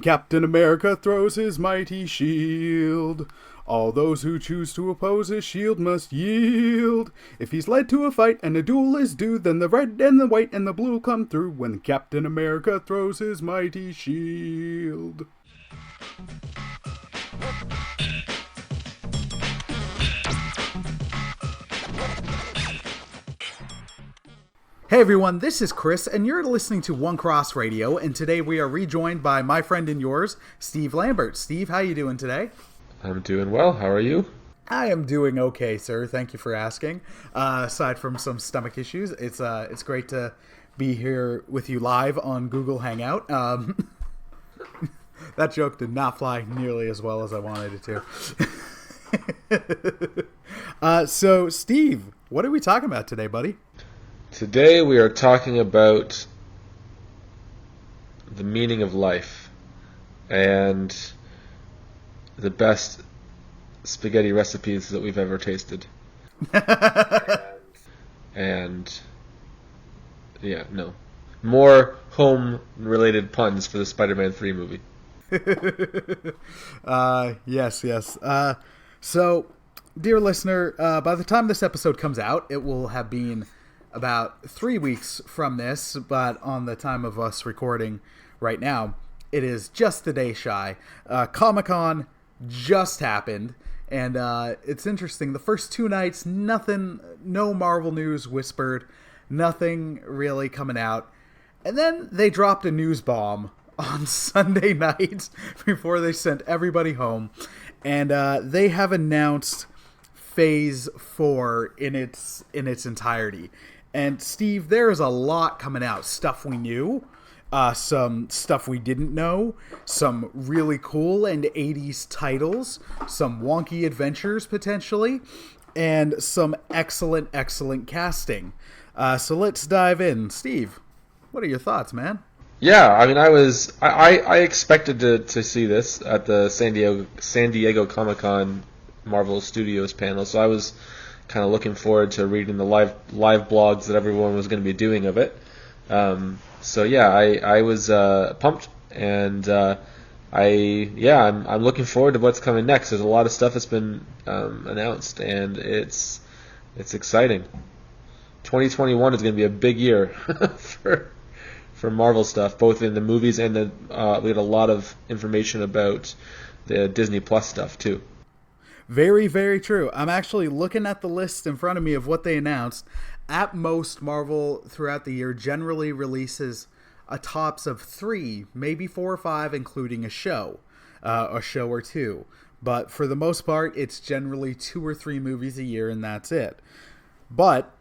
Captain America throws his mighty shield, all those who choose to oppose his shield must yield. If he's led to a fight and a duel is due, then the red and the white and the blue come through when Captain America throws his mighty shield. Hey everyone, this is Chris, and you're listening to One Cross Radio, and today we are rejoined by my friend and yours, Steve Lambert. Steve, how you doing today? I'm doing well. How are you? I am doing okay, sir. Thank you for asking. Aside from some stomach issues, it's great to be here with you live on Google Hangout. That joke did not fly nearly as well as I wanted it to. So, Steve, what are we talking about today, buddy? Today we are talking about the meaning of life and the best spaghetti recipes that we've ever tasted. More home-related puns for the Spider-Man 3 movie. Yes. So, dear listener, by the time this episode comes out, it will have been about 3 weeks from this, but on the time of us recording right now, it is just a day shy. Comic-Con just happened, and it's interesting. The first 2 nights, no Marvel news whispered, nothing really coming out. And then they dropped a news bomb on Sunday night before they sent everybody home, and they have announced Phase 4 in its entirety. And Steve, there is a lot coming out. Stuff we knew, some stuff we didn't know, some really cool and 80s titles, some wonky adventures potentially, and some excellent casting. So let's dive in. Steve, what are your thoughts, man? Yeah, I mean, I expected to see this at the San Diego Comic-Con Marvel Studios panel, so I was kind of looking forward to reading the live blogs that everyone was going to be doing of it. So yeah, I was pumped, and I'm looking forward to what's coming next. There's a lot of stuff that's been announced, and it's exciting. 2021 is going to be a big year for Marvel stuff, both in the movies and we had a lot of information about the Disney Plus stuff too. Very, very true. I'm actually looking at the list in front of me of what they announced. At most, Marvel throughout the year generally releases a tops of 3, maybe 4 or 5, including a show or 2. But for the most part, it's generally 2 or 3 movies a year, and that's it. But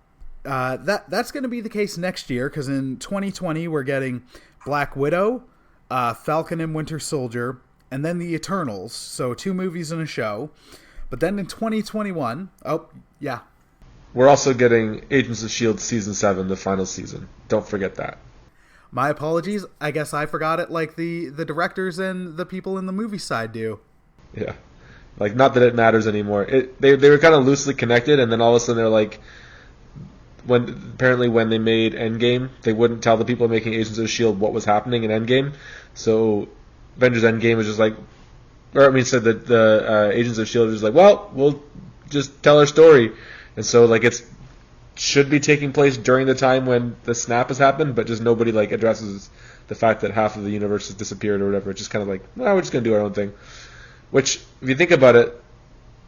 that's going to be the case next year, because in 2020 we're getting Black Widow, Falcon and Winter Soldier, and then the Eternals. So 2 movies and a show. But then in 2021, we're also getting Agents of S.H.I.E.L.D. Season 7, the final season. Don't forget that. My apologies. I guess I forgot it like the directors and the people in the movie side do. Yeah. Like, not that it matters anymore. They were kind of loosely connected, and then all of a sudden they're like, when they made Endgame, they wouldn't tell the people making Agents of S.H.I.E.L.D. what was happening in Endgame. So Avengers Endgame was just like, said that the Agents of S.H.I.E.L.D. was like, well, we'll just tell our story. And so, like, it should be taking place during the time when the snap has happened, but just nobody, like, addresses the fact that half of the universe has disappeared or whatever. It's just kind of like, well, we're just going to do our own thing. Which, if you think about it,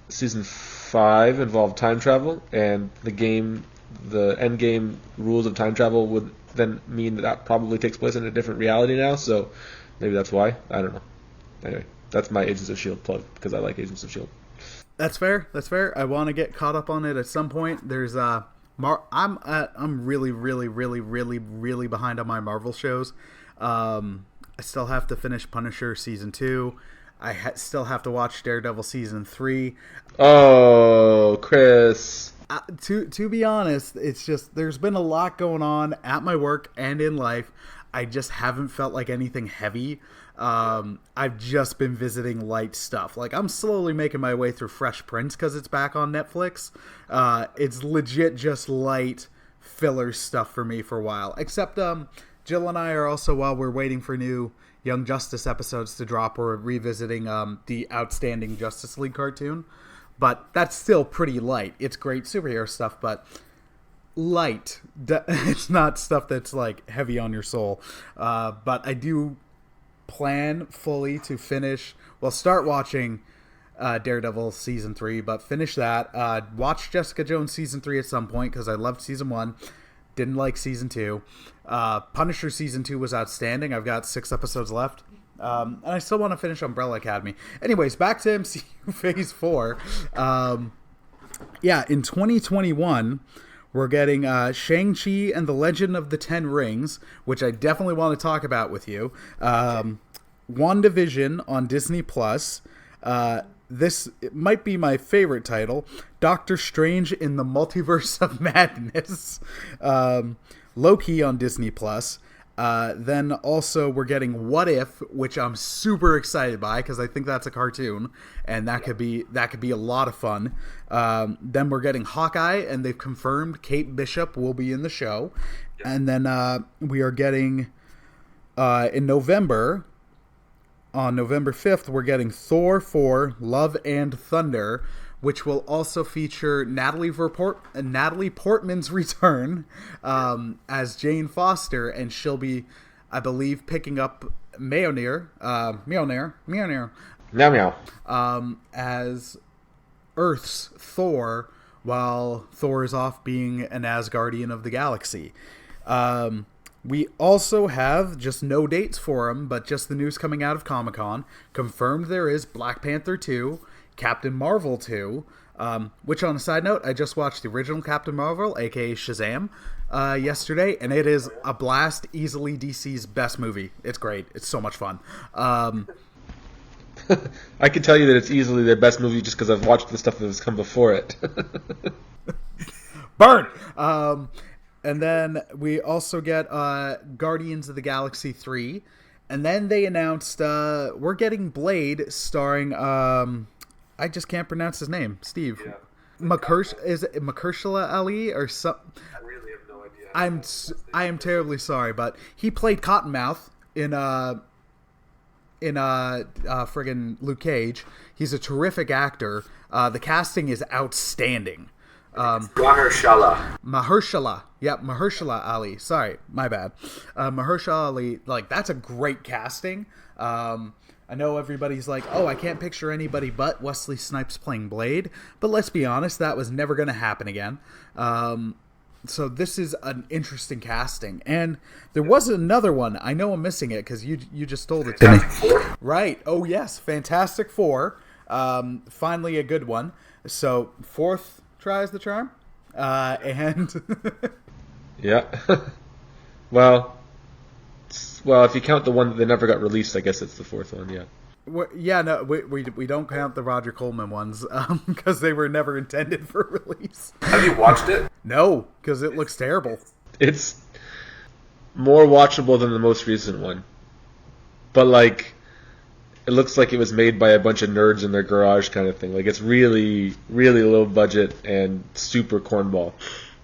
Season 5 involved time travel, and the Endgame rules of time travel would then mean that probably takes place in a different reality now, so maybe that's why. I don't know. Anyway. That's my Agents of S.H.I.E.L.D. plug, because I like Agents of S.H.I.E.L.D. That's fair. I want to get caught up on it at some point. There's I'm really behind on my Marvel shows. I still have to finish Punisher Season 2. I still have to watch Daredevil Season 3. Oh, Chris. To be honest, it's just there's been a lot going on at my work and in life. I just haven't felt like anything heavy. I've just been visiting light stuff. Like, I'm slowly making my way through Fresh Prince because it's back on Netflix. It's legit just light filler stuff for me for a while. Except Jill and I are also, while we're waiting for new Young Justice episodes to drop, we're revisiting the Outstanding Justice League cartoon. But that's still pretty light. It's great superhero stuff, but light. It's not stuff that's like heavy on your soul. But I do plan fully to start watching Daredevil season 3, but finish that. Watch Jessica Jones season 3 at some point because I loved season 1. Didn't like season 2. Punisher season 2 was outstanding. I've got 6 episodes left. And I still want to finish Umbrella Academy. Anyways, back to MCU Phase 4. In 2021, we're getting Shang-Chi and the Legend of the Ten Rings, which I definitely want to talk about with you. WandaVision on Disney+. This might be my favorite title, Doctor Strange in the Multiverse of Madness. Loki on Disney+. Then also we're getting What If, which I'm super excited by because I think that's a cartoon and that could be a lot of fun. Then we're getting Hawkeye, and they've confirmed Kate Bishop will be in the show. And then we are getting in November. On November 5th, we're getting Thor 4, Love and Thunder, which will also feature Natalie Portman's return as Jane Foster, and she'll be, I believe, picking up Mjolnir, as Earth's Thor, while Thor is off being an Asgardian of the galaxy. We also have just no dates for them, but just the news coming out of Comic-Con. Confirmed there is Black Panther 2, Captain Marvel 2, which on a side note, I just watched the original Captain Marvel, aka Shazam, yesterday, and it is a blast, easily DC's best movie. It's great. It's so much fun. I can tell you that it's easily their best movie just because I've watched the stuff that has come before it. Burn! And then we also get Guardians of the Galaxy 3. And then they announced we're getting Blade starring, I just can't pronounce his name, Steve. Yeah. Is it Mahershala Ali or something? I really have no idea. I am terribly sorry, but he played Cottonmouth in friggin' Luke Cage. He's a terrific actor. The casting is outstanding. Mahershala. Yep, Mahershala Ali. Sorry, my bad. Mahershala Ali, like, that's a great casting. I know everybody's like, oh, I can't picture anybody but Wesley Snipes playing Blade. But let's be honest, that was never going to happen again. So this is an interesting casting. And there was another one. I know I'm missing it because you just told it to me. Right. Oh, yes. Fantastic Four. Finally a good one. So, fourth tries the charm. And... yeah. Well, if you count the one that they never got released, I guess it's the fourth one, yeah. No, we don't count the Roger Coleman ones because they were never intended for release. Have you watched it? No, because it looks terrible. It's more watchable than the most recent one. But, like, it looks like it was made by a bunch of nerds in their garage kind of thing. Like, it's really, really low budget and super cornball.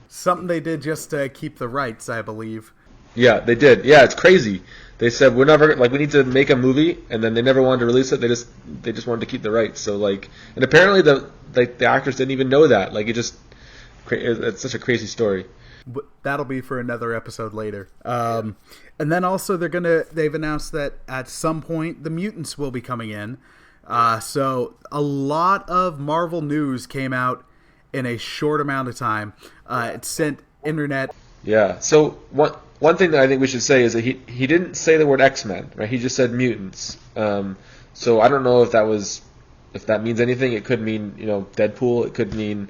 Something they did just to keep the rights, I believe. Yeah, they did. Yeah, it's crazy. They said we need to make a movie, and then they never wanted to release it. They just wanted to keep the rights. So like, and apparently the actors didn't even know that. Like, it's such a crazy story. But that'll be for another episode later. And then also they've announced that at some point the mutants will be coming in. So a lot of Marvel news came out in a short amount of time. It sent internet. Yeah. So one thing that I think we should say is that he didn't say the word X-Men, right? He just said mutants. So I don't know if that means anything. It could mean, Deadpool. It could mean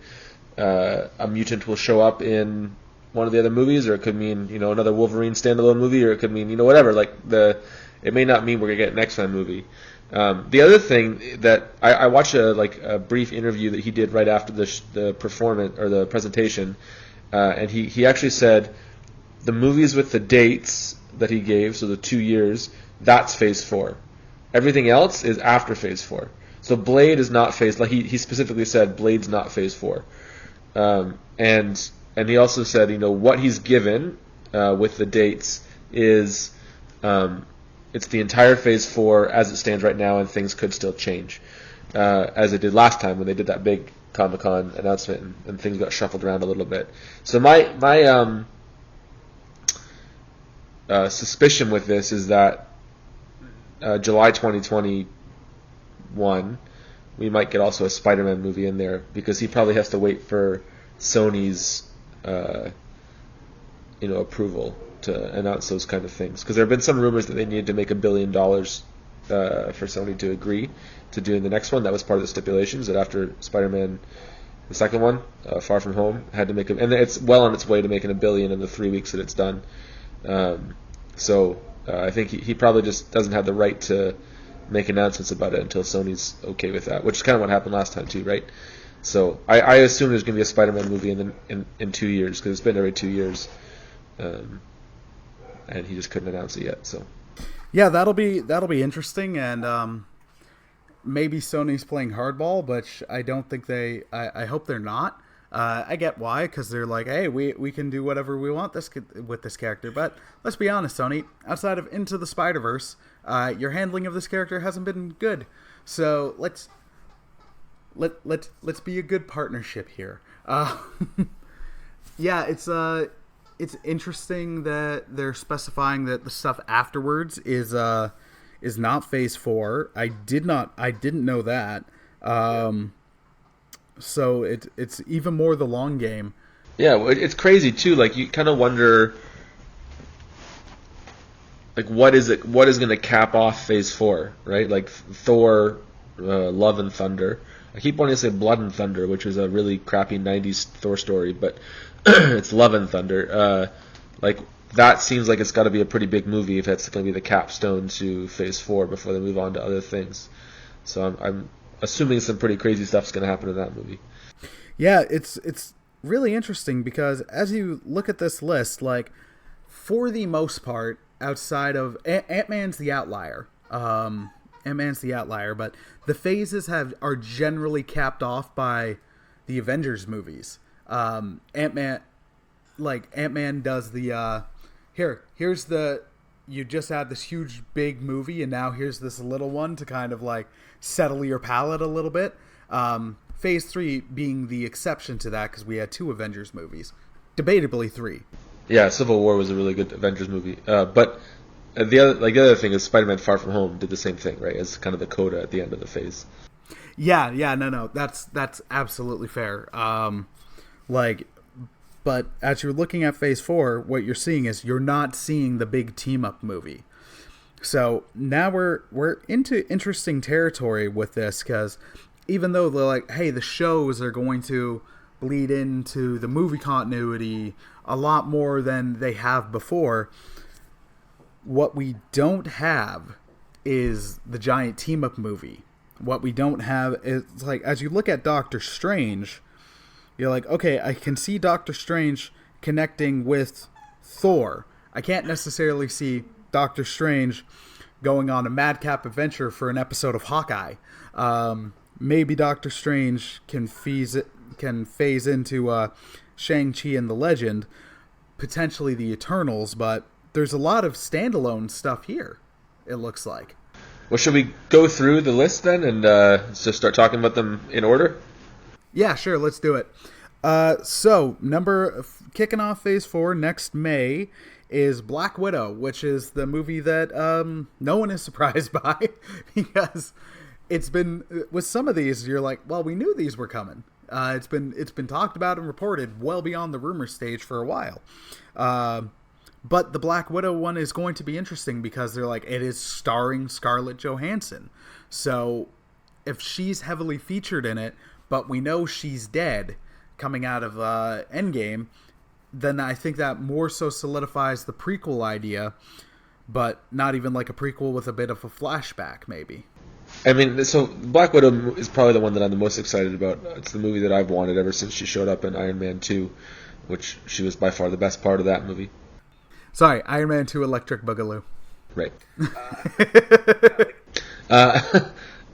a mutant will show up in one of the other movies, or it could mean, another Wolverine standalone movie, or it could mean, whatever. Like it may not mean we're gonna get an X-Men movie. The other thing that I watched a brief interview that he did right after the performance or the presentation, and he actually said the movies with the dates that he gave, so the 2 years, that's Phase 4. Everything else is after Phase 4. So Blade is not Phase. Like he specifically said, Blade's not Phase 4. And he also said, what he's given with the dates, is it's the entire Phase 4 as it stands right now, and things could still change, as it did last time when they did that big Comic-Con announcement and things got shuffled around a little bit. So my suspicion with this is that July 2021 we might get also a Spider-Man movie in there, because he probably has to wait for Sony's approval to announce those kind of things, because there have been some rumors that they needed to make $1 billion for Sony to agree to doing the next one. That was part of the stipulations, that after Spider-Man, the second one, Far From Home, had to make and it's well on its way to making $1 billion in the 3 weeks that it's done. So I think he probably just doesn't have the right to make announcements about it until Sony's okay with that, which is kind of what happened last time too, right? So I assume there's going to be a Spider-Man movie in 2 years, because it's been every 2 years. And he just couldn't announce it yet. So, yeah, that'll be interesting, and maybe Sony's playing hardball, but I don't think they. I hope they're not. I get why, because they're like, hey, we can do whatever we want with this character. But let's be honest, Sony. Outside of Into the Spider-Verse, your handling of this character hasn't been good. So let's be a good partnership here. Yeah, it's interesting that they're specifying that the stuff afterwards is not Phase 4. I didn't know that. So it's even more the long game. Yeah, it's crazy too. Like, you kind of wonder, like, what is going to cap off Phase 4, right? Like Thor, Love and Thunder. I keep wanting to say Blood and Thunder, which was a really crappy 90s Thor story, but it's Love and Thunder. Like, that seems like it's got to be a pretty big movie if that's going to be the capstone to Phase 4 before they move on to other things. So I'm assuming some pretty crazy stuff's going to happen in that movie. Yeah, it's really interesting, because as you look at this list, like, for the most part, outside of Ant-Man's the outlier. Ant-Man's the outlier, but the phases are generally capped off by the Avengers movies. Ant-Man does the here's the, you just had this huge big movie, and now here's this little one to kind of like settle your palate a little bit. Phase 3 being the exception to that, because we had 2 Avengers movies, debatably 3. Yeah, Civil War was a really good Avengers movie, but the other thing is Spider-Man: Far From Home did the same thing, right? As kind of the coda at the end of the phase. Yeah, no, that's absolutely fair. But as you're looking at Phase 4, what you're seeing is you're not seeing the big team-up movie. So now we're into interesting territory with this, because even though they're like, hey, the shows are going to bleed into the movie continuity a lot more than they have before, what we don't have is the giant team-up movie. What we don't have is, like, as you look at Doctor Strange, you're like, okay, I can see Doctor Strange connecting with Thor. I can't necessarily see Doctor Strange going on a madcap adventure for an episode of Hawkeye. Maybe Doctor Strange can phase into Shang-Chi and the Legend, potentially the Eternals, but there's a lot of standalone stuff here, it looks like. Well, should we go through the list then and just start talking about them in order? Yeah, sure, let's do it. So, kicking off Phase 4 next May is Black Widow, which is the movie that no one is surprised by, because it's been, with some of these, you're like, well, we knew these were coming. It's been talked about and reported well beyond the rumor stage for a while. But the Black Widow one is going to be interesting, because they're like, it is starring Scarlett Johansson. So if she's heavily featured in it, but we know she's dead coming out of Endgame, then I think that more so solidifies the prequel idea, but not even like a prequel with a bit of a flashback, maybe. I mean, so Black Widow is probably the one that I'm the most excited about. It's the movie that I've wanted ever since she showed up in Iron Man 2, which she was by far the best part of that movie. Sorry, Iron Man 2 Electric Boogaloo. Right.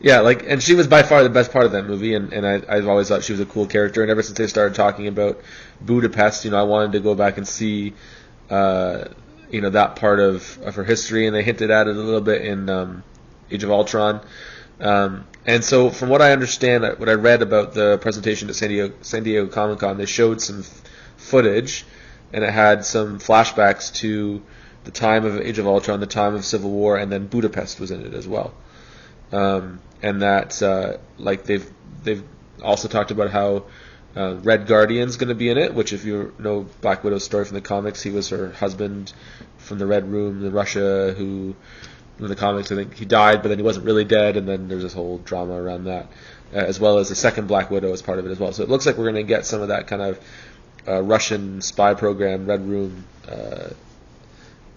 Yeah, and she was by far the best part of that movie, and I've always thought she was a cool character, and ever since they started talking about Budapest, I wanted to go back and see that part of her history, and they hinted at it a little bit in Age of Ultron. And so, from what I understand, what I read about the presentation at San Diego Comic-Con, they showed some footage, and it had some flashbacks to the time of Age of Ultron, the time of Civil War, and then Budapest was in it as well. And that, they've also talked about how Red Guardian's going to be in it, which, if you know Black Widow's story from the comics, he was her husband from the Red Room in Russia, who in the comics, I think he died, but then he wasn't really dead, and then there's this whole drama around that, as well as the second Black Widow as part of it as well. So it looks like we're going to get some of that kind of Russian spy program, Red Room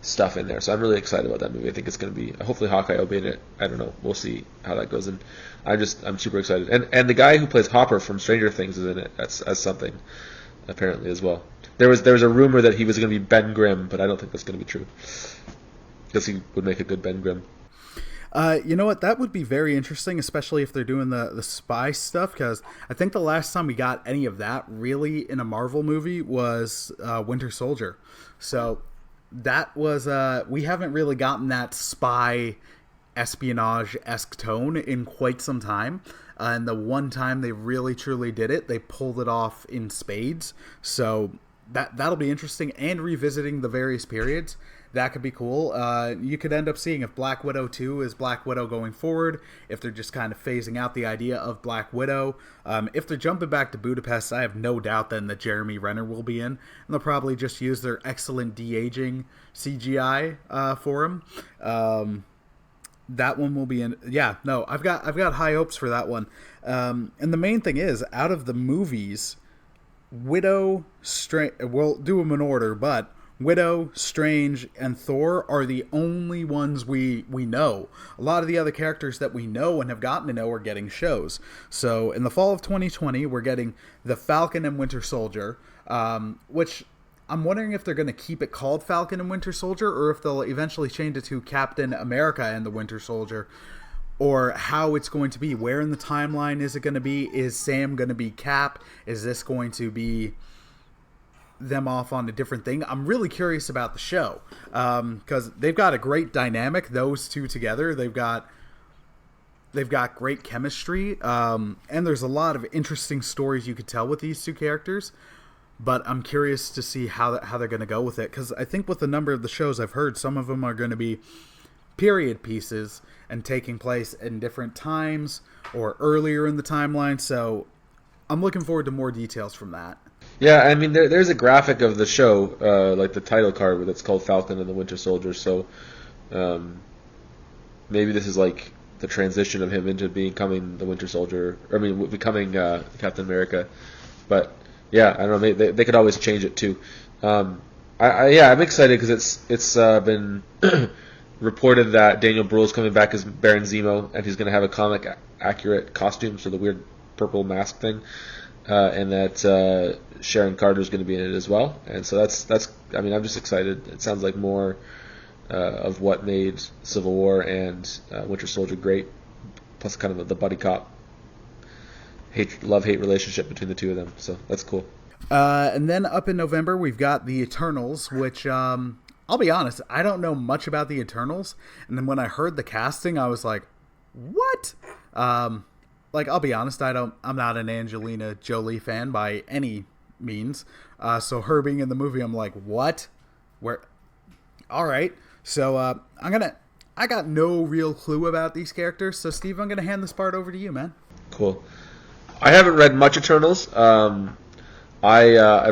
stuff in there. So I'm really excited about that movie. I think it's going to be, hopefully Hawkeye will be in it. I don't know. We'll see how that goes. And I'm super excited. And the guy who plays Hopper from Stranger Things is in it as something, apparently, as well. There was a rumor that he was going to be Ben Grimm, but I don't think that's going to be true. Because he would make a good Ben Grimm. You know what? That would be very interesting, especially if they're doing the spy stuff, because I think the last time we got any of that really in a Marvel movie was Winter Soldier. So that was we haven't really gotten that spy espionage-esque tone in quite some time. And the one time they really truly did it, they pulled it off in spades. So that'll be interesting. And revisiting the various periods, that could be cool. You could end up seeing if Black Widow 2 is Black Widow going forward, if they're just kind of phasing out the idea of Black Widow. If they're jumping back to Budapest, I have no doubt then that Jeremy Renner will be in. And they'll probably just use their excellent de-aging CGI for him. That one will be in. Yeah, no, I've got high hopes for that one. And the main thing is, out of the movies, Widow, we'll do them in order, but Widow, Strange, and Thor are the only ones we know. A lot of the other characters that we know and have gotten to know are getting shows. So in the fall of 2020, we're getting the Falcon and Winter Soldier, which I'm wondering if they're going to keep it called Falcon and Winter Soldier, or if they'll eventually change it to Captain America and the Winter Soldier, or how it's going to be. Where in the timeline is it going to be? Is Sam going to be Cap? Is this going to be them off on a different thing? I'm really curious about the show, because they've got a great dynamic, those two together. They've got great chemistry, and there's a lot of interesting stories you could tell with these two characters. But I'm curious to see how they're going to go with it, because I think with a number of the shows I've heard, some of them are going to be period pieces and taking place in different times or earlier in the timeline. So I'm looking forward to more details from that. Yeah, I mean, there's a graphic of the show, like the title card, that's called Falcon and the Winter Soldier. So maybe this is like the transition of him into becoming the Winter Soldier, becoming Captain America. But yeah, I don't know. They could always change it too. I'm excited because it's been reported that Daniel Bruhl's coming back as Baron Zemo, and he's going to have a comic accurate costume, so the weird purple mask thing, and that Sharon Carter's going to be in it as well. And so that's. I mean, I'm just excited. It sounds like more of what made Civil War and Winter Soldier great, plus kind of the buddy cop love-hate relationship between the two of them. So that's cool. And then up in November, we've got the Eternals, which I'll be honest, I don't know much about the Eternals. And then when I heard the casting, I was like, what? I'll be honest, I'm not an Angelina Jolie fan by any means. So her being in the movie, I'm like, what? Where? All right. So I got no real clue about these characters. So Steve, I'm going to hand this part over to you, man. Cool. I haven't read much Eternals. I've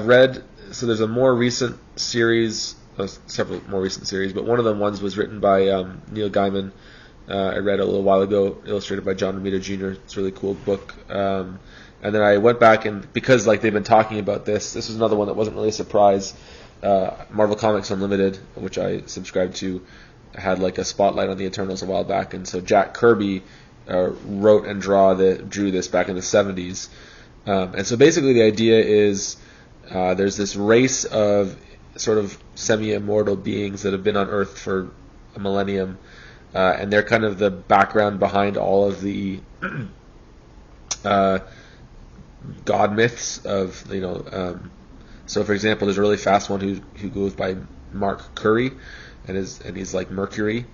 read, so there's a more recent series, several more recent series, but one of the ones was written by Neil Gaiman. I read a little while ago, illustrated by John Romita Jr. It's a really cool book. And then I went back, and because they've been talking about this was another one that wasn't really a surprise. Marvel Comics Unlimited, which I subscribed to, had a spotlight on the Eternals a while back, and so Jack Kirby wrote and drew this back in the 70s. And so basically the idea is there's this race of sort of semi-immortal beings that have been on Earth for a millennium, and they're kind of the background behind all of the god myths of, so for example, there's a really fast one who goes by Mark Curry, and he's like Mercury.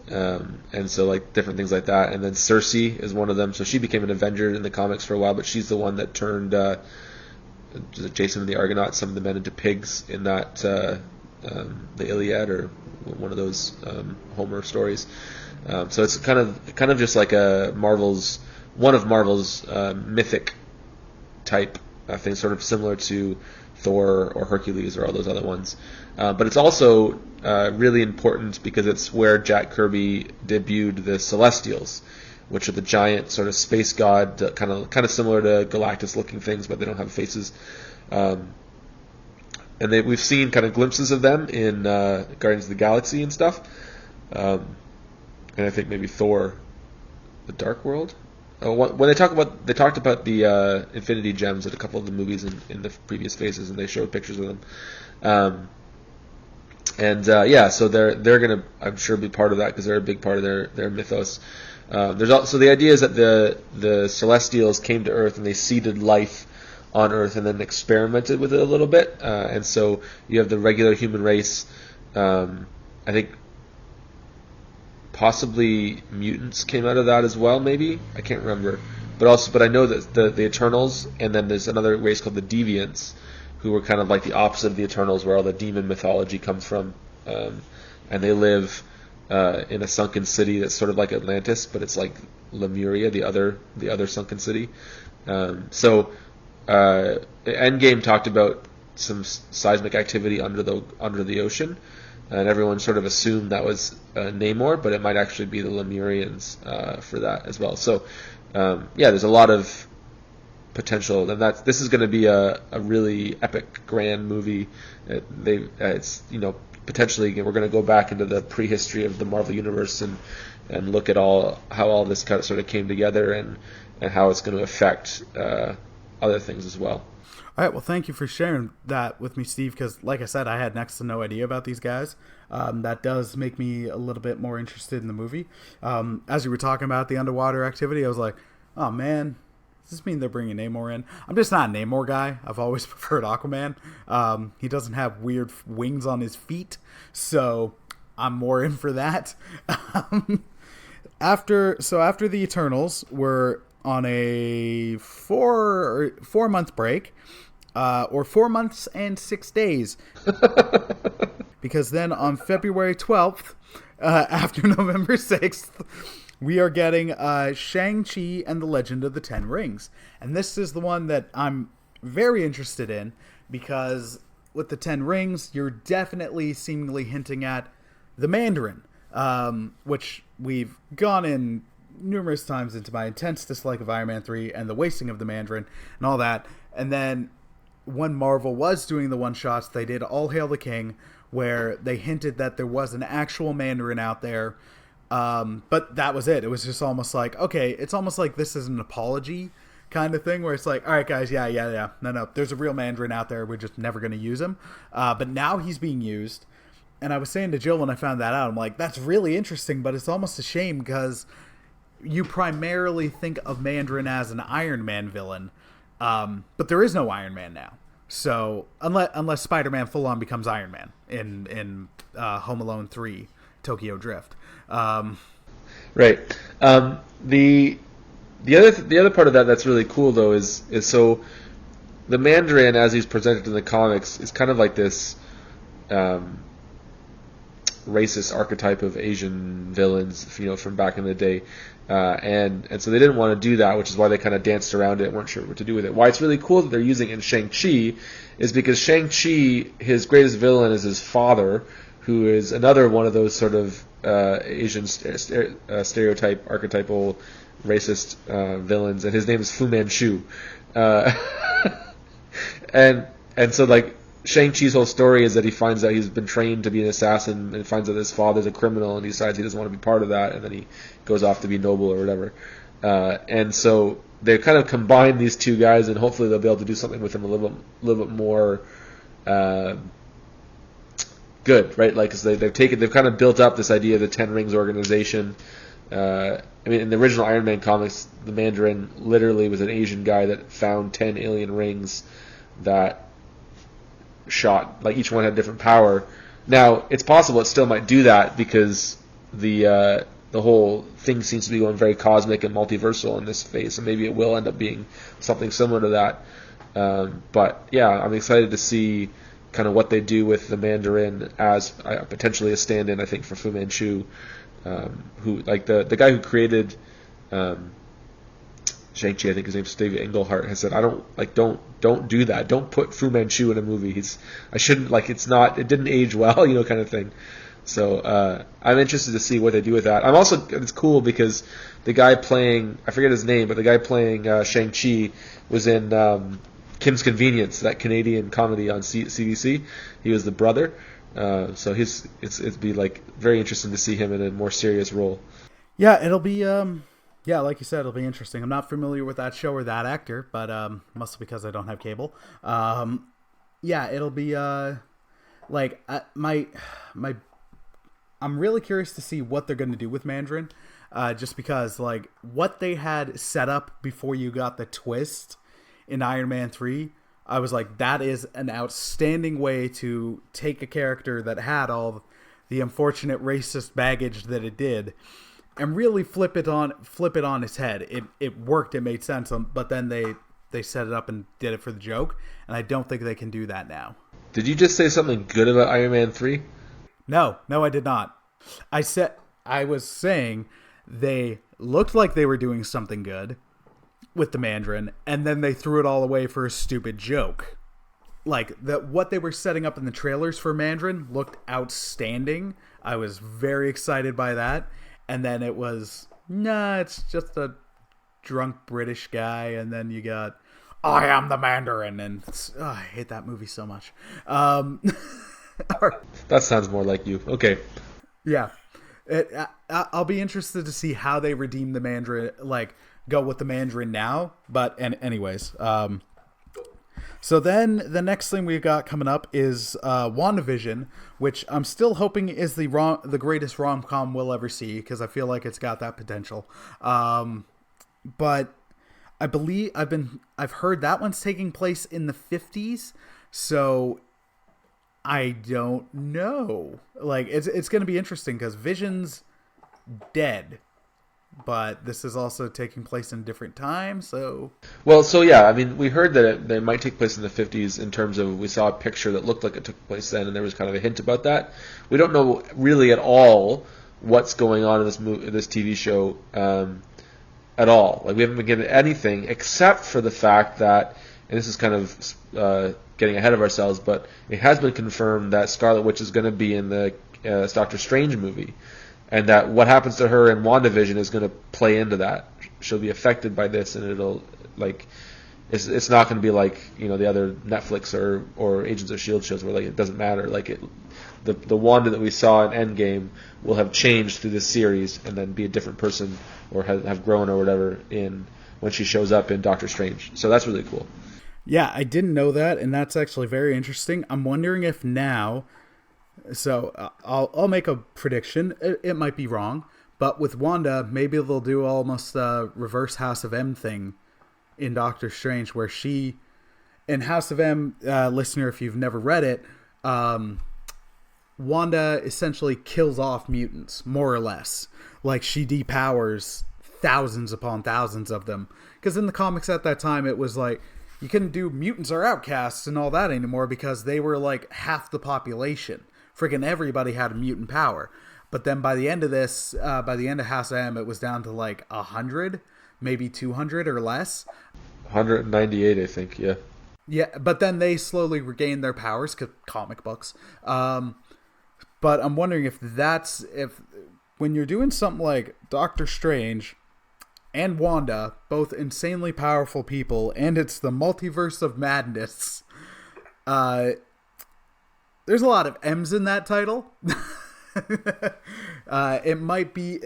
And so like different things like that. And then Cersei is one of them. So she became an Avenger in the comics for a while, but she's the one that turned Jason and the Argonauts, some of the men, into pigs in that the Iliad, or one of those Homer stories. So it's kind of just like one of Marvel's mythic type things, sort of similar to Thor or Hercules or all those other ones. But it's also really important because it's where Jack Kirby debuted the Celestials, which are the giant sort of space god, kind of similar to Galactus-looking things, but they don't have faces. And we've seen kind of glimpses of them in Guardians of the Galaxy and stuff. And I think maybe Thor, the Dark World. When they talked about the Infinity Gems in a couple of the movies in the previous phases, and they showed pictures of them. So they're gonna, I'm sure, be part of that because they're a big part of their mythos. There's also the idea is that the Celestials came to Earth and they seeded life on Earth and then experimented with it a little bit. And so you have the regular human race. I think possibly mutants came out of that as well. Maybe, I can't remember. But I know that the Eternals, and then there's another race called the Deviants, who were kind of like the opposite of the Eternals, where all the demon mythology comes from, and they live in a sunken city that's sort of like Atlantis, but it's like Lemuria, the other sunken city. Endgame talked about some seismic activity under the ocean, and everyone sort of assumed that was Namor, but it might actually be the Lemurians for that as well. So there's a lot of potential, and this is going to be a really epic, grand movie. It's potentially we're going to go back into the prehistory of the Marvel Universe and look at how all this kind of sort of came together and how it's going to affect other things as well. All right, well, thank you for sharing that with me, Steve, because like I said, I had next to no idea about these guys. That does make me a little bit more interested in the movie. As you were talking about the underwater activity, I was like, oh man, does this mean they're bringing Namor in? I'm just not a Namor guy. I've always preferred Aquaman. He doesn't have weird wings on his feet, so I'm more in for that. After the Eternals, we're on a 4-month break, or 4 months and 6 days, because then on February 12th, after November 6th, we are getting Shang-Chi and the Legend of the Ten Rings. And this is the one that I'm very interested in, because with the Ten Rings, you're definitely seemingly hinting at the Mandarin, which we've gone in numerous times into my intense dislike of Iron Man 3 and the wasting of the Mandarin and all that. And then when Marvel was doing the one-shots, they did All Hail the King, where they hinted that there was an actual Mandarin out there. But that was it. It was just almost like, okay, it's almost like this is an apology kind of thing, where it's like, all right, guys, yeah. No, there's a real Mandarin out there. We're just never going to use him. But now he's being used. And I was saying to Jill when I found that out, I'm like, that's really interesting, but it's almost a shame because you primarily think of Mandarin as an Iron Man villain, but there is no Iron Man now. So unless Spider-Man full-on becomes Iron Man in Home Alone 3, Tokyo Drift. Right. The other part of that's really cool though is so the Mandarin, as he's presented in the comics, is kind of like this racist archetype of Asian villains, from back in the day. And so they didn't want to do that, which is why they kind of danced around it and weren't sure what to do with it. Why it's really cool that they're using it in Shang-Chi is because Shang-Chi, his greatest villain is his father, who is another one of those sort of Asian stereotype, archetypal, racist villains, and his name is Fu Manchu. And so, like, Shang-Chi's whole story is that he finds out he's been trained to be an assassin and finds out his father's a criminal and he decides he doesn't want to be part of that, and then he goes off to be noble or whatever. And so they kind of combine these two guys, and hopefully they'll be able to do something with them a little bit more good, right? Like, 'cause they've kind of built up this idea of the Ten Rings organization. I mean, in the original Iron Man comics, the Mandarin literally was an Asian guy that found 10 alien rings that shot, like, each one had different power, Now, it's possible it still might do that because the whole thing seems to be going very cosmic and multiversal in this phase, so maybe it will end up being something similar to that. But yeah, I'm excited to see kind of what they do with the Mandarin as potentially a stand-in, I think, for Fu Manchu, who like the guy who created Shang-Chi, I think his name's Steve Englehart, has said, don't do that. Don't put Fu Manchu in a movie. It didn't age well, kind of thing. So I'm interested to see what they do with that. It's cool because the guy playing, I forget his name, but the guy playing Shang-Chi was in Kim's Convenience, that Canadian comedy on CBC. He was the brother. So it'd be like very interesting to see him in a more serious role. Yeah, it'll be like you said, it'll be interesting. I'm not familiar with that show or that actor, but mostly because I don't have cable. It'll be I'm really curious to see what they're going to do with Mandarin, just because like what they had set up before you got the twist in Iron Man 3, I was like, that is an outstanding way to take a character that had all the unfortunate racist baggage that it did and really flip it on its head. It worked, it made sense, but then they set it up and did it for the joke, and I don't think they can do that now. Did you just say something good about Iron Man 3? No, I did not. I was saying they looked like they were doing something good with the Mandarin, and then they threw it all away for a stupid joke. Like what they were setting up in the trailers for Mandarin looked outstanding. I was very excited by that. And then it was, it's just a drunk British guy. And then you got, I am the Mandarin. And I hate that movie so much. That sounds more like you. Okay. Yeah. I'll be interested to see how they redeem the Mandarin, like go with the Mandarin now. But anyways, so then the next thing we've got coming up is WandaVision, which I'm still hoping is the greatest rom-com we'll ever see, because I feel like it's got that potential. But I believe I've heard that one's taking place in the 50s, so I don't know. Like it's going to be interesting because Vision's dead. But this is also taking place in a different time, so... Well, so yeah, I mean, we heard that it might take place in the 50s in terms of we saw a picture that looked like it took place then, and there was kind of a hint about that. We don't know really at all what's going on in this TV show at all. Like, we haven't been given anything except for the fact that, and this is kind of getting ahead of ourselves, but it has been confirmed that Scarlet Witch is going to be in the Doctor Strange movie. And that what happens to her in WandaVision is going to play into that. She'll be affected by this, and it'll it's not going to be like the other Netflix or Agents of S.H.I.E.L.D. shows where like it doesn't matter. Like the Wanda that we saw in Endgame will have changed through this series and then be a different person or have grown or whatever when she shows up in Doctor Strange. So that's really cool. Yeah, I didn't know that, and that's actually very interesting. I'm wondering if now. So I'll make a prediction. It might be wrong, but with Wanda, maybe they'll do almost a reverse House of M thing in Doctor Strange, where she, in House of M, listener, if you've never read it, Wanda essentially kills off mutants, more or less. Like, she depowers thousands upon thousands of them. Because in the comics at that time, it was like, you couldn't do mutants or outcasts and all that anymore because they were like half the population. Freaking everybody had a mutant power. But then by the end of House of M, it was down to like 100, maybe 200 or less. 198, I think, yeah. Yeah, but then they slowly regained their powers, because comic books. But I'm wondering if when you're doing something like Doctor Strange and Wanda, both insanely powerful people, and it's the multiverse of madness, there's a lot of M's in that title. That might be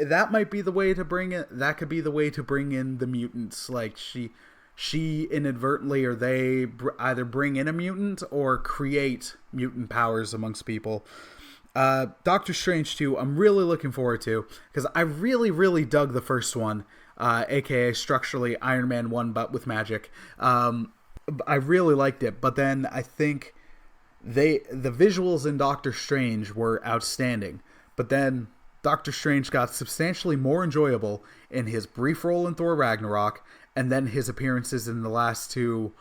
the way to bring it. That could be the way to bring in the mutants. Like she inadvertently, or they either bring in a mutant or create mutant powers amongst people. Doctor Strange 2, I'm really looking forward to, because I really, really dug the first one, aka structurally Iron Man 1 but with magic. I really liked it, but then I think the visuals in Doctor Strange were outstanding, but then Doctor Strange got substantially more enjoyable in his brief role in Thor Ragnarok, and then his appearances in the last two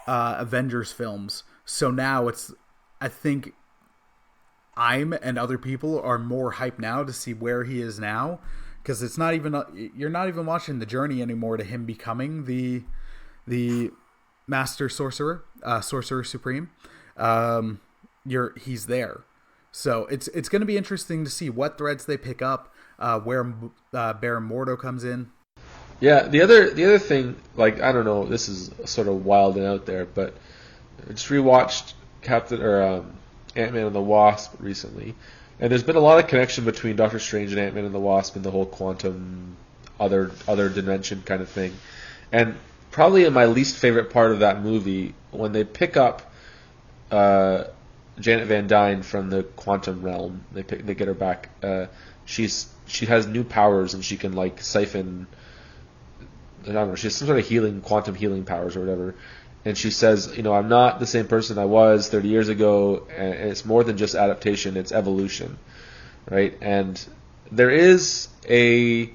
Avengers films. So now I think and other people are more hyped now to see where he is now, because you're not even watching the journey anymore to him becoming the Master Sorcerer Supreme. He's there, so it's going to be interesting to see what threads they pick up, where Baron Mordo comes in. Yeah, the other thing, like, I don't know, this is sort of wild and out there, but I just rewatched Ant-Man and the Wasp recently, and there's been a lot of connection between Doctor Strange and Ant-Man and the Wasp and the whole quantum other dimension kind of thing. And probably in my least favorite part of that movie, when they pick up Janet Van Dyne from the quantum realm, they get her back. She has new powers, and she can, like, siphon. I don't know. She has some sort of quantum healing powers or whatever. And she says, I'm not the same person I was 30 years ago, and it's more than just adaptation, it's evolution, right? And there is a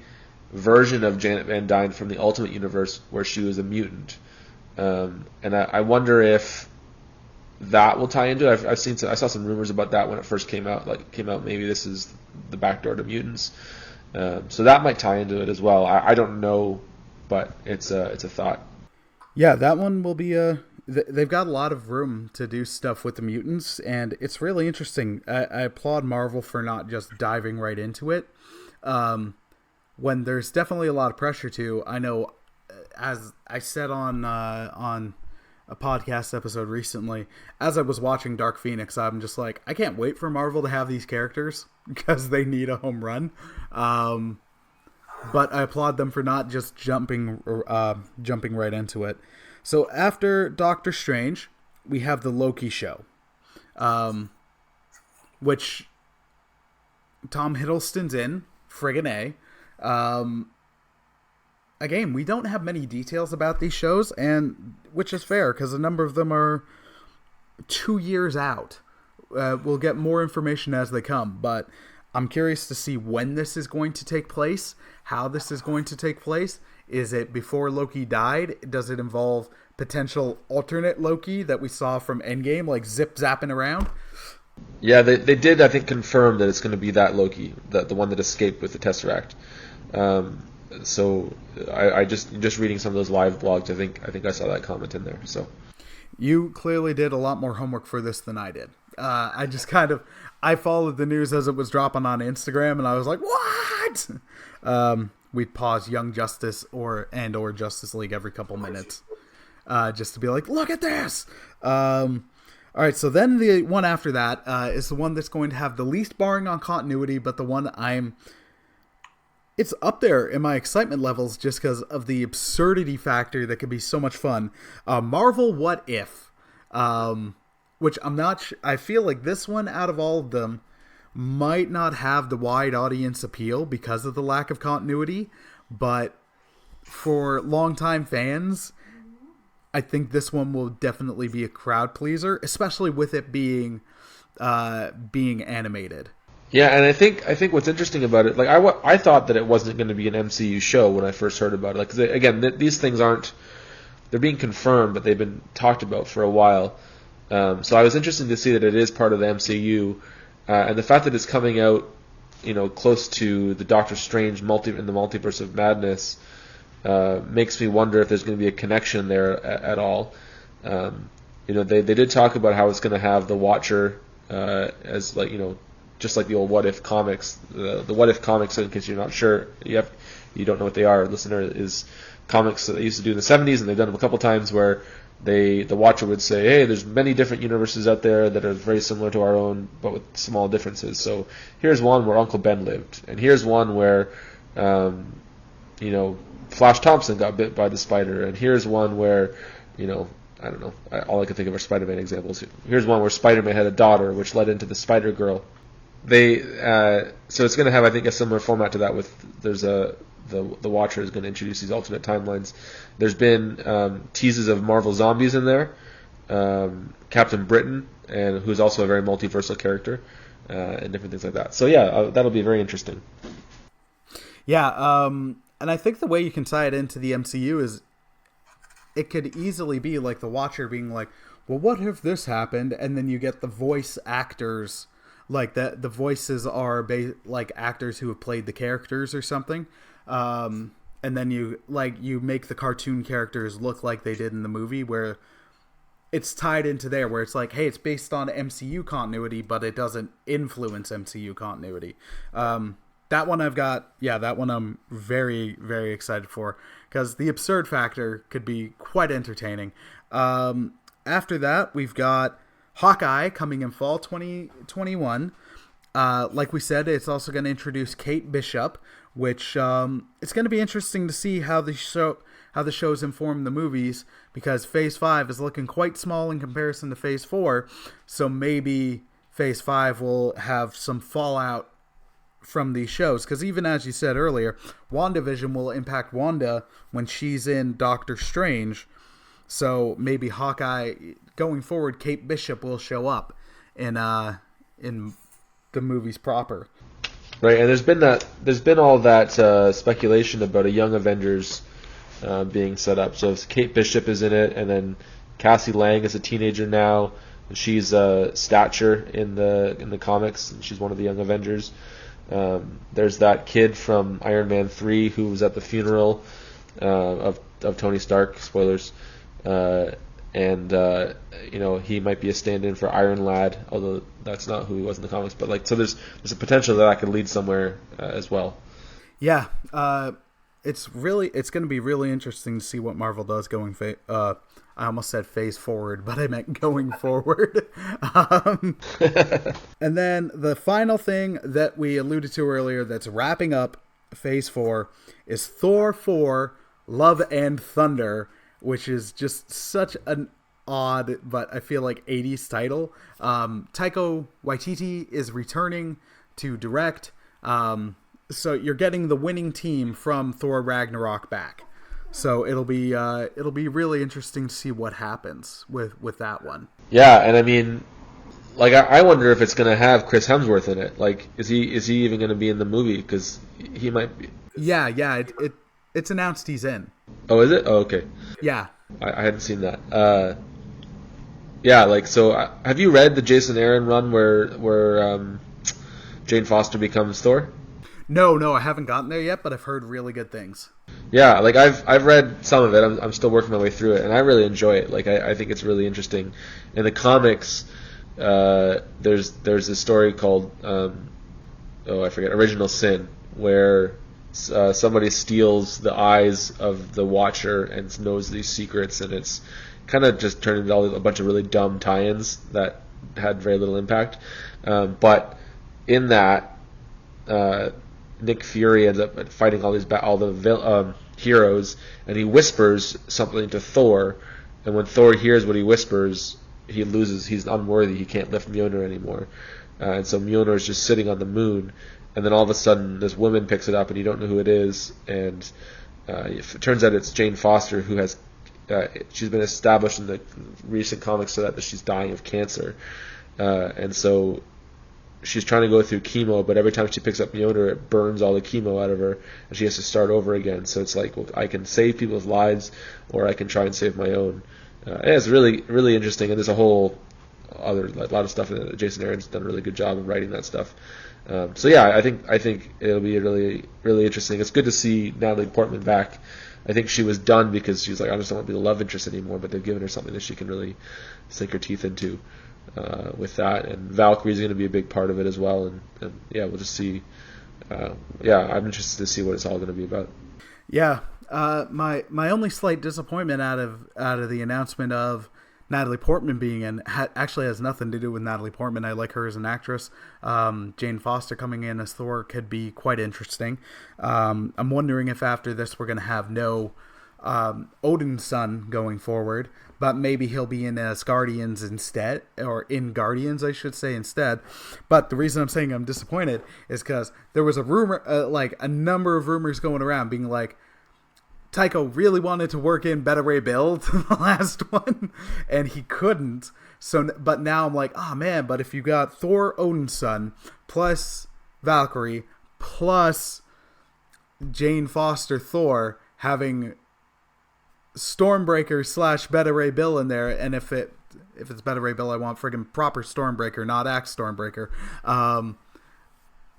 version of Janet Van Dyne from the Ultimate Universe where she was a mutant. And I wonder if that will tie into it. I saw some rumors about that when it first came out. Maybe this is the backdoor to mutants. So that might tie into it as well. I don't know, but it's a thought. Yeah, that one will be they've got a lot of room to do stuff with the mutants, and it's really interesting. I applaud Marvel for not just diving right into it. When there's definitely a lot of pressure to. I know, as I said on a podcast episode recently, as I was watching Dark Phoenix, I'm just like, I can't wait for Marvel to have these characters because they need a home run. But I applaud them for not just jumping right into it. So after Doctor Strange, we have the Loki show, which Tom Hiddleston's in, friggin' A. Again, we don't have many details about these shows, and which is fair because a number of them are 2 years out. We'll get more information as they come, but I'm curious to see when this is going to take place, how this is going to take place. Is it before Loki died? Does it involve potential alternate Loki that we saw from Endgame, like zip-zapping around? Yeah, they did, I think, confirm that it's going to be that Loki, the one that escaped with the Tesseract. So I just reading some of those live blogs, I think I saw that comment in there. So you clearly did a lot more homework for this than I did. I just I followed the news as it was dropping on Instagram, and I was like, what? We'd pause Young Justice or Justice League every couple minutes just to be like, look at this. All right, so then the one after that is the one that's going to have the least barring on continuity, but the one it's up there in my excitement levels just because of the absurdity factor that could be so much fun. Marvel What If, which I feel like this one out of all of them might not have the wide audience appeal because of the lack of continuity, but for longtime fans, I think this one will definitely be a crowd pleaser, especially with it being animated. Yeah, and I think what's interesting about it, like I thought that it wasn't going to be an MCU show when I first heard about it. Like, 'cause again, these things they're being confirmed, but they've been talked about for a while. So I was interested to see that it is part of the MCU, and the fact that it's coming out, close to the Doctor Strange in the Multiverse of Madness, makes me wonder if there's going to be a connection there at all. They did talk about how it's going to have the Watcher as, like, just like the old What If comics. The What If comics, in case you're not sure, you don't know what they are, listener, is comics that they used to do in the 70s, and they've done them a couple times where the Watcher would say, hey, there's many different universes out there that are very similar to our own, but with small differences. So here's one where Uncle Ben lived, and here's one where, Flash Thompson got bit by the spider, and here's one where, I don't know, all I can think of are Spider-Man examples. Here's one where Spider-Man had a daughter, which led into the Spider-Girl. So it's going to have, I think, a similar format to that. The Watcher is going to introduce these alternate timelines. There's been teases of Marvel Zombies in there. Captain Britain and who's also a very multiversal character, and different things like that. So yeah, that'll be very interesting. Yeah, and I think the way you can tie it into the MCU is it could easily be like the Watcher being like, well, what if this happened? And then you get the voice actors, like the voices are like actors who have played the characters or something. And then you make the cartoon characters look like they did in the movie, where it's tied into there, where it's like, hey, it's based on MCU continuity, but it doesn't influence MCU continuity. That one that one I'm very, very excited for, because the absurd factor could be quite entertaining. After that, we've got Hawkeye coming in fall 2021. Like we said, it's also going to introduce Kate Bishop, which it's going to be interesting to see how the shows inform the movies, because Phase 5 is looking quite small in comparison to Phase 4, so maybe Phase 5 will have some fallout from these shows, because even as you said earlier, WandaVision will impact Wanda when she's in Doctor Strange, so maybe Hawkeye, going forward, Kate Bishop will show up in the movies proper. Right, and there's been all that speculation about a Young Avengers being set up. So Kate Bishop is in it, and then Cassie Lang is a teenager now. She's Stature in the comics, and she's one of the Young Avengers. There's that kid from Iron Man 3 who was at the funeral of Tony Stark. Spoilers. And he might be a stand-in for Iron Lad, although that's not who he was in the comics. But so there's a potential that could lead somewhere as well. Yeah, it's going to be really interesting to see what Marvel does going. I almost said phase forward, but I meant going forward. And then the final thing that we alluded to earlier, that's wrapping up Phase 4, is Thor 4: Love and Thunder, which is just such an odd, but I feel like 80s title. Taika Waititi is returning to direct. So you're getting the winning team from Thor Ragnarok back. So it'll be really interesting to see what happens with that one. Yeah, and I mean, I wonder if it's going to have Chris Hemsworth in it. Is he even going to be in the movie? Because he might be. Yeah. It's announced he's in. Oh, is it? Oh, okay. Yeah. I hadn't seen that. So have you read the Jason Aaron run where Jane Foster becomes Thor? No, I haven't gotten there yet, but I've heard really good things. Yeah, I've read some of it. I'm still working my way through it, and I really enjoy it. I think it's really interesting. In the comics, there's a story called I forget, Original Sin, where somebody steals the eyes of the Watcher and knows these secrets, and it's kind of just turned into a bunch of really dumb tie-ins that had very little impact. But in that, Nick Fury ends up fighting all the heroes, and he whispers something to Thor, and when Thor hears what he whispers, he loses. He's unworthy. He can't lift Mjolnir anymore, and so Mjolnir is just sitting on the moon. And then all of a sudden, this woman picks it up, and you don't know who it is. And it turns out it's Jane Foster, who has she's been established in the recent comics so that she's dying of cancer, and so she's trying to go through chemo, but every time she picks up Mjolnir, it burns all the chemo out of her, and she has to start over again. So it's like, well, I can save people's lives, or I can try and save my own. And it's really, really interesting, and there's a whole other a lot of stuff that Jason Aaron's done a really good job of writing that stuff. So yeah, I think it'll be really, really interesting. It's good to see Natalie Portman back. I think she was done because she's like, I just don't want to be the love interest anymore, but they've given her something that she can really sink her teeth into with that. And Valkyrie's going to be a big part of it as well. And yeah, we'll just see. I'm interested to see what it's all going to be about. Yeah, my only slight disappointment out of the announcement of Natalie Portman being in actually has nothing to do with Natalie Portman. I like her as an actress. Jane Foster coming in as Thor could be quite interesting. I'm wondering if after this we're going to have no Odin's son going forward, but maybe he'll be in as Guardians instead, or in Guardians, I should say, instead. But the reason I'm saying I'm disappointed is because there was a rumor, a number of rumors going around being like, Taiko really wanted to work in Beta Ray Bill to the last one, and he couldn't. So, but now I'm like, oh man, but if you got Thor, Odin's son, plus Valkyrie, plus Jane Foster Thor, having Stormbreaker / Beta Ray Bill in there, and if it's Beta Ray Bill, I want friggin' proper Stormbreaker, not Axe Stormbreaker.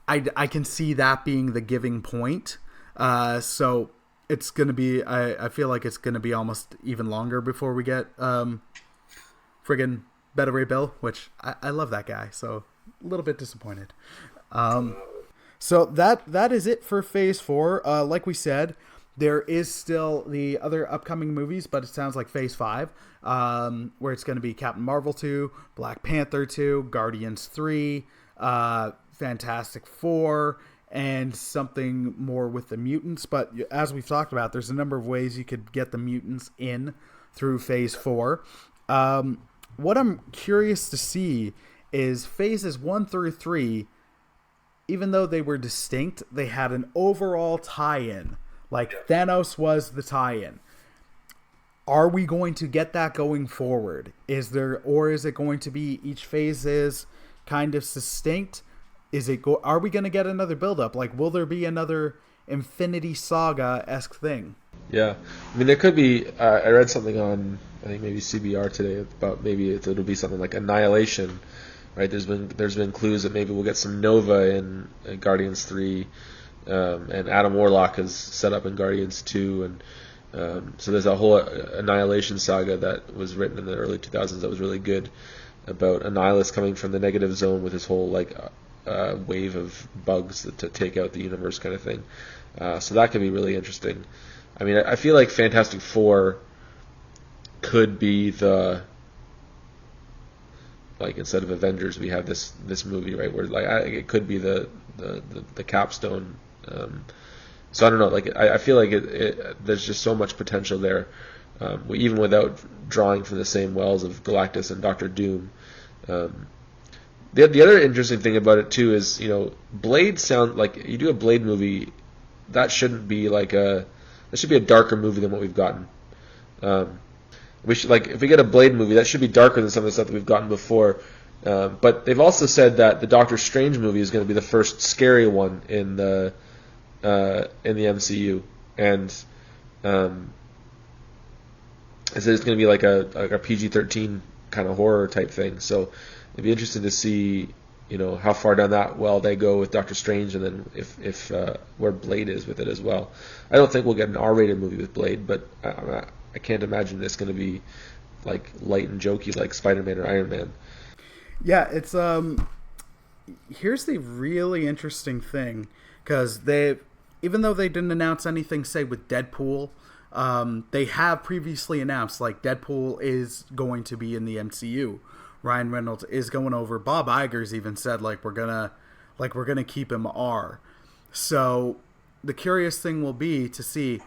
I can see that being the giving point. So it's gonna be. I feel like it's gonna be almost even longer before we get friggin' Beta Ray Bill, which I love that guy. So a little bit disappointed. So that is it for Phase 4. Like we said, there is still the other upcoming movies, but it sounds like Phase 5, where it's going to be Captain Marvel 2, Black Panther 2, Guardians 3, Fantastic Four, and something more with the mutants. But as we've talked about, there's a number of ways you could get the mutants in through Phase 4. What I'm curious to see is Phases 1 through 3, even though they were distinct, they had an overall tie-in. Like Thanos was the tie-in. Are we going to get that going forward? Is it going to be each phase is kind of distinct? Are we going to get another build-up? Like, will there be another Infinity Saga-esque thing? Yeah, I mean, there could be. I read something on, I think maybe CBR today about maybe it'll be something like Annihilation. Right, there's been clues that maybe we'll get some Nova in Guardians 3, and Adam Warlock is set up in Guardians 2, and so there's a whole Annihilation saga that was written in the early 2000s that was really good about Annihilus coming from the negative zone with his whole wave of bugs to take out the universe kind of thing. So that could be really interesting. I mean, I feel like Fantastic Four could be the, like, instead of Avengers, we have this movie, right? Where it could be the capstone. So I don't know. Like, I feel like there's just so much potential there, even without drawing from the same wells of Galactus and Doctor Doom. The other interesting thing about it too is, Blade sound like, you do a Blade movie, that shouldn't be that should be a darker movie than what we've gotten. We should, if we get a Blade movie, that should be darker than some of the stuff that we've gotten before. But they've also said that the Doctor Strange movie is going to be the first scary one in the MCU, and it's going to be like a PG-13 kind of horror type thing. So it'd be interesting to see, how far down that well they go with Doctor Strange, and then if where Blade is with it as well. I don't think we'll get an R-rated movie with Blade, but I can't imagine it's going to be like light and jokey like Spider-Man or Iron Man. Yeah, it's here's the really interesting thing, because even though they didn't announce anything, say with Deadpool, they have previously announced Deadpool is going to be in the MCU. Ryan Reynolds is going over. Bob Iger's even said we're gonna keep him R. So the curious thing will be to see,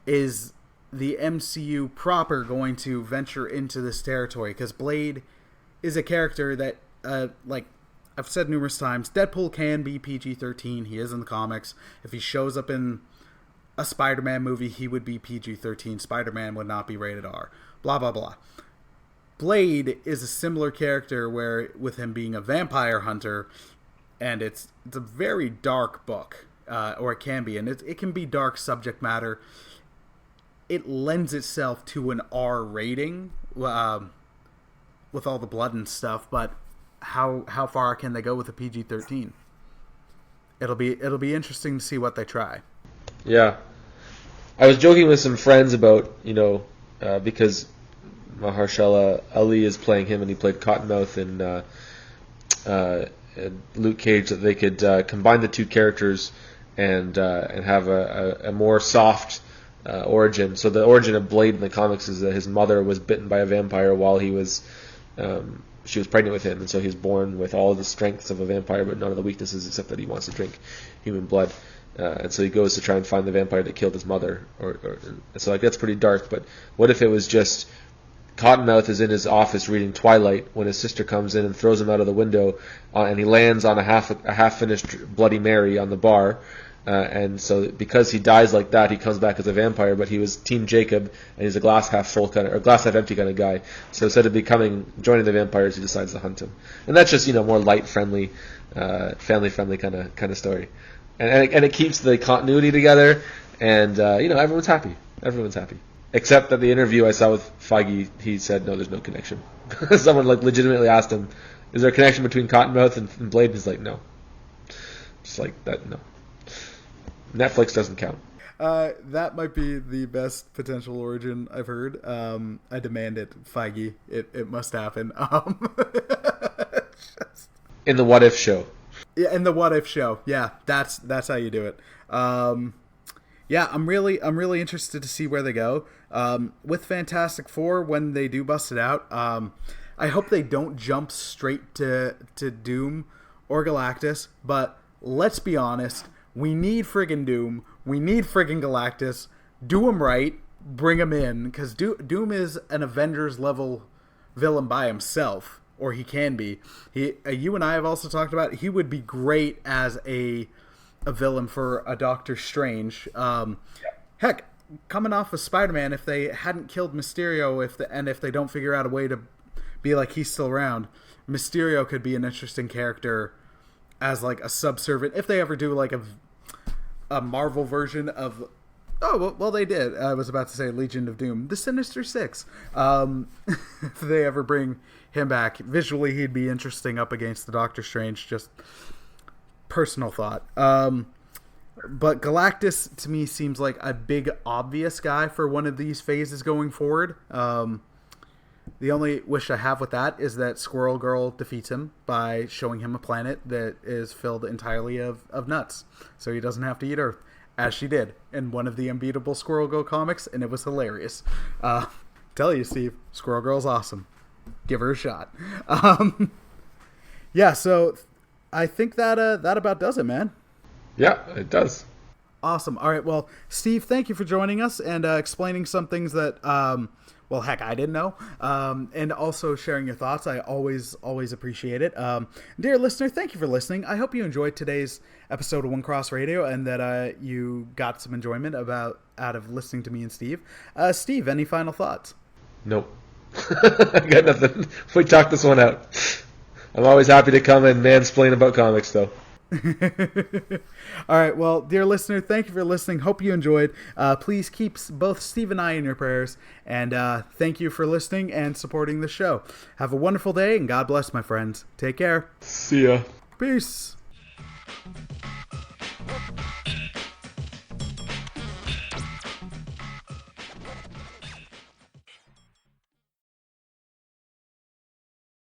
is the MCU proper going to venture into this territory? Because Blade is a character that, I've said numerous times, Deadpool can be PG-13. He is in the comics. If he shows up in a Spider-Man movie, he would be PG-13. Spider-Man would not be rated R. Blah, blah, blah. Blade is a similar character, where with him being a vampire hunter, and it's a very dark book, or it can be, and it can be dark subject matter. It lends itself to an R rating, with all the blood and stuff, but how far can they go with a PG-13? It'll be interesting to see what they try. Yeah, I was joking with some friends about, because Mahershala Ali is playing him, and he played Cottonmouth in Luke Cage, that they could combine the two characters and have a more soft origin. So the origin of Blade in the comics is that his mother was bitten by a vampire while she was pregnant with him, and so he was born with all the strengths of a vampire, but none of the weaknesses, except that he wants to drink human blood. And so he goes to try and find the vampire that killed his mother. So that's pretty dark. But what if it was just Cottonmouth is in his office reading Twilight when his sister comes in and throws him out of the window, and he lands on a half-finished Bloody Mary on the bar, and so because he dies like that, he comes back as a vampire. But he was Team Jacob, and he's a glass half full kind of, or glass half empty kind of guy. So instead of joining the vampires, he decides to hunt him. And that's just more light, friendly, family friendly kind of story. And it keeps the continuity together, and everyone's happy. Everyone's happy. Except that the interview I saw with Feige, he said, no, there's no connection. Someone legitimately asked him, is there a connection between Cottonmouth and Blade? And he's like, no. Just like that, no. Netflix doesn't count. That might be the best potential origin I've heard. I demand it, Feige. It must happen. In the What If show. Yeah, in the What If show. Yeah, that's how you do it. Yeah, I'm really interested to see where they go. With Fantastic Four, when they do bust it out, I hope they don't jump straight to Doom or Galactus, but let's be honest, we need friggin' Doom, we need friggin' Galactus, do them right, bring them in, because Doom is an Avengers-level villain by himself, or he can be. You and I have also talked about, he would be great as a villain for a Doctor Strange. Heck, coming off of Spider-Man, if they hadn't killed Mysterio, if they don't figure out a way to be like he's still around, Mysterio could be an interesting character as like a subservient. If they ever do like a Marvel version of, well they did. I was about to say Legion of Doom, the Sinister Six. If they ever bring him back, visually he'd be interesting up against the Doctor Strange. Just personal thought. But Galactus to me seems like a big obvious guy for one of these phases going forward. The only wish I have with that is that Squirrel Girl defeats him by showing him a planet that is filled entirely of nuts, so he doesn't have to eat Earth, as she did in one of the Unbeatable Squirrel Girl comics, and it was hilarious. Tell you, Steve, Squirrel Girl's awesome. Give her a shot. Yeah, so I think that about does it, man. Yeah, it does. Awesome. All right, well, Steve, thank you for joining us and explaining some things that, well, heck, I didn't know, and also sharing your thoughts. I always appreciate it. Dear listener, thank you for listening. I hope you enjoyed today's episode of One Cross Radio and that you got some enjoyment out of listening to me and Steve. Steve, any final thoughts? Nope. I got nothing. We talked this one out. I'm always happy to come and mansplain about comics, though. All right, well, dear listener, thank you for listening. Hope you enjoyed. Please keep both Steve and I in your prayers, and thank you for listening and supporting the show. Have a wonderful day, and God bless, my friends. Take care. See ya. Peace.